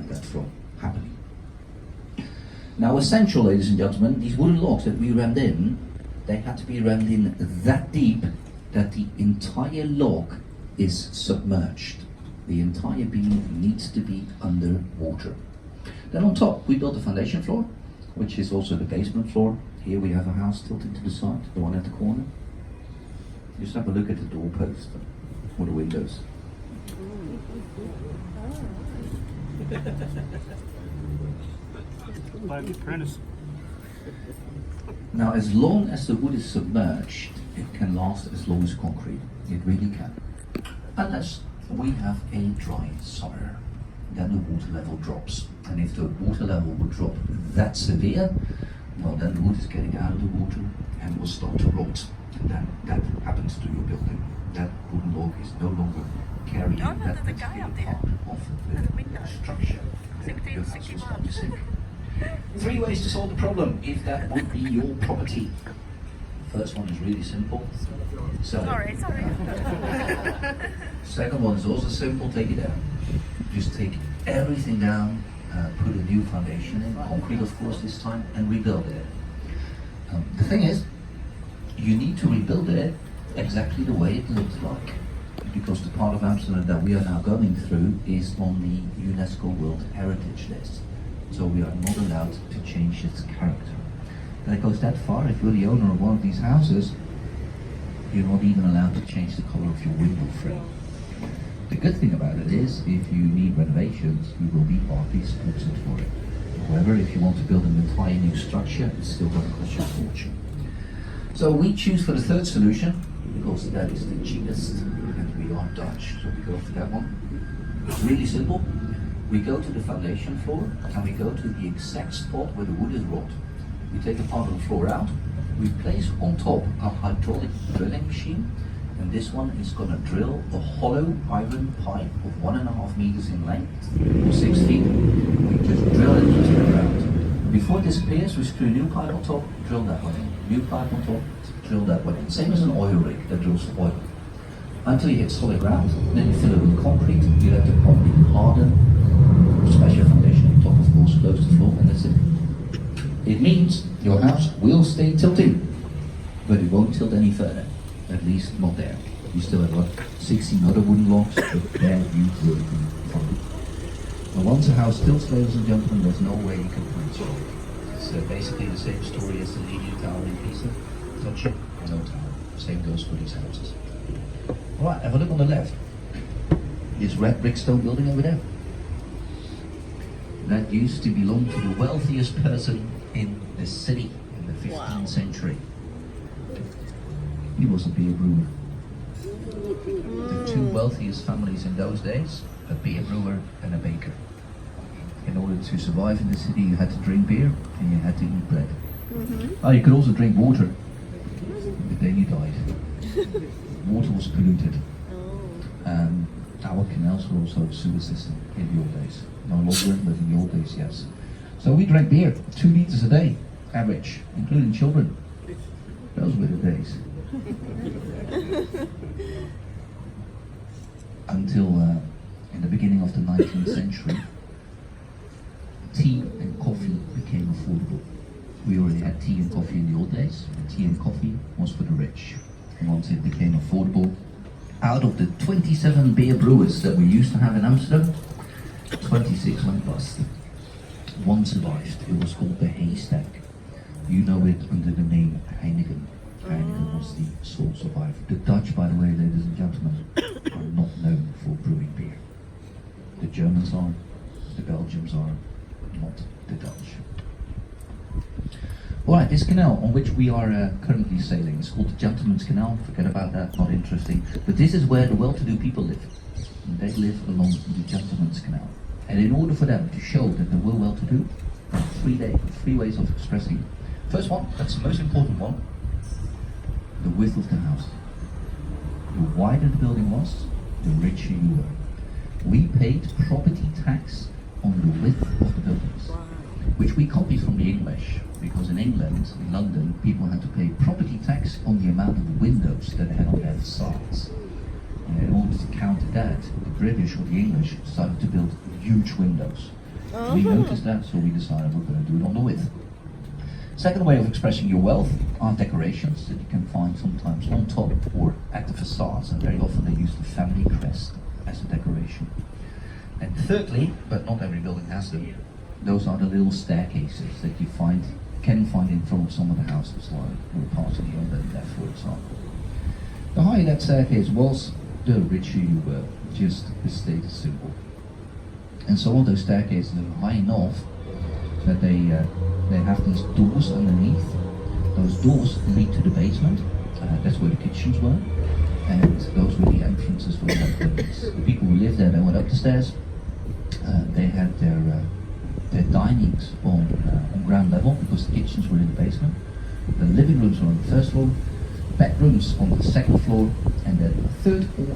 that floor, happily. Now essential, ladies and gentlemen, these wooden logs that we rammed in, they had to be rammed in that deep that the entire log is submerged. The entire beam needs to be under water. Then on top, we built the foundation floor, which is also the basement floor. Here we have a house tilted to the side, the one at the corner. Just have a look at the doorpost or the windows. Like the apprentice. Now, as long as the wood is submerged, it can last as long as concrete. It really can. Unless we have a dry summer, then the water level drops. And if the water level would drop that severe, well, then the wood is getting out of the water and will start to rot. And then that happens to your building. That wooden log is no longer carrying that particular part of the structure. Your house will start to sink. 3 ways to solve the problem if that would be your property. First one is really simple. Sorry. Second one is also simple, take it down. Just take everything down, put a new foundation in, concrete of course this time, and rebuild it. The thing is, you need to rebuild it exactly the way it looked like. Because the part of Amsterdam that we are now going through is on the UNESCO World Heritage List. So we are not allowed to change its character. And it goes that far, if you're the owner of one of these houses, you're not even allowed to change the color of your window frame. The good thing about it is, if you need renovations, you will be partly sponsored for it. However, if you want to build an entire new structure, it's still going to cost you a fortune. So we choose for the third solution, because that is the cheapest, and we are Dutch, so we go for that one. It's really simple. We go to the foundation floor, and we go to the exact spot where the wood is wrought. We take a part of the floor out, we place on top a hydraulic drilling machine, and this one is going to drill a hollow iron pipe of 1.5 meters in length, or 6 feet. We just drill it into the ground. Before it disappears, we screw a new pipe on top, drill that one in. New pipe on top, drill that one in. Same as an oil rig that drills for oil. Until you hit solid ground, then you fill it with concrete, you let the concrete harden, splash your foundation on top, of course, close the floor, and that's it. It means your house will stay tilting, but it won't tilt any further. At least not there. You still have about 16 other wooden logs, but there you will be fine. Now once a house tilts, ladies and gentlemen, there's no way you can cancel it. It's basically the same story as the Leaning Tower in Pisa. Touch it, no tower. Same goes for these houses. Alright, have a look on the left. This red brick stone building over there. That used to belong to the wealthiest person in the city in the 15th century. He was a beer brewer. The 2 wealthiest families in those days, a beer brewer and a baker. In order to survive in the city, you had to drink beer and you had to eat bread. Oh, you could also drink water, but then you died. Water was polluted. Our canals were also a sewer system in the old days. No longer, but in the old days, yes. So we drank beer, 2 liters a day, average, including children. Those were the days. Until in the beginning of the 19th century, tea and coffee became affordable. We already had tea and coffee in the old days, but tea and coffee was for the rich. And once it became affordable, out of the 27 beer brewers that we used to have in Amsterdam, 26 went bust. One survived. It was called the Haystack. You know it under the name Heineken. Heineken was the sole survivor. The Dutch, by the way, ladies and gentlemen, are not known for brewing beer. The Germans are, the Belgians are, not the Dutch. Alright, this canal on which we are currently sailing is called the Gentleman's Canal. Forget about that, not interesting. But this is where the well-to-do people live. And they live along the Gentleman's Canal. And in order for them to show that they were well-to-do, there are 3 ways of expressing it. First one, that's the most important one, the width of the house. The wider the building was, the richer you were. We paid property tax on the width of the buildings, which we copied from the English, because in England, in London, people had to pay property tax on the amount of windows that they had on their facades. And in order to counter that, the British or the English started to build huge windows. We noticed that, so we decided we're going to do it on the width. Second way of expressing your wealth are decorations that you can find sometimes on top or at the facades, and very often they use the family crest as a decoration. And thirdly, but not every building has them, those are the little staircases that you can find in front of some of the houses, like we're passing here on the left, for example. The higher that staircase was, the richer you were, just a status symbol. And some of those staircases are high enough that they have these doors underneath. Those doors lead to the basement. That's where the kitchens were, and those were the entrances for the people who lived there. They went up the stairs. They had their dinings on ground level because the kitchens were in the basement. The living rooms were on the first floor, bedrooms on the second floor, and then the third or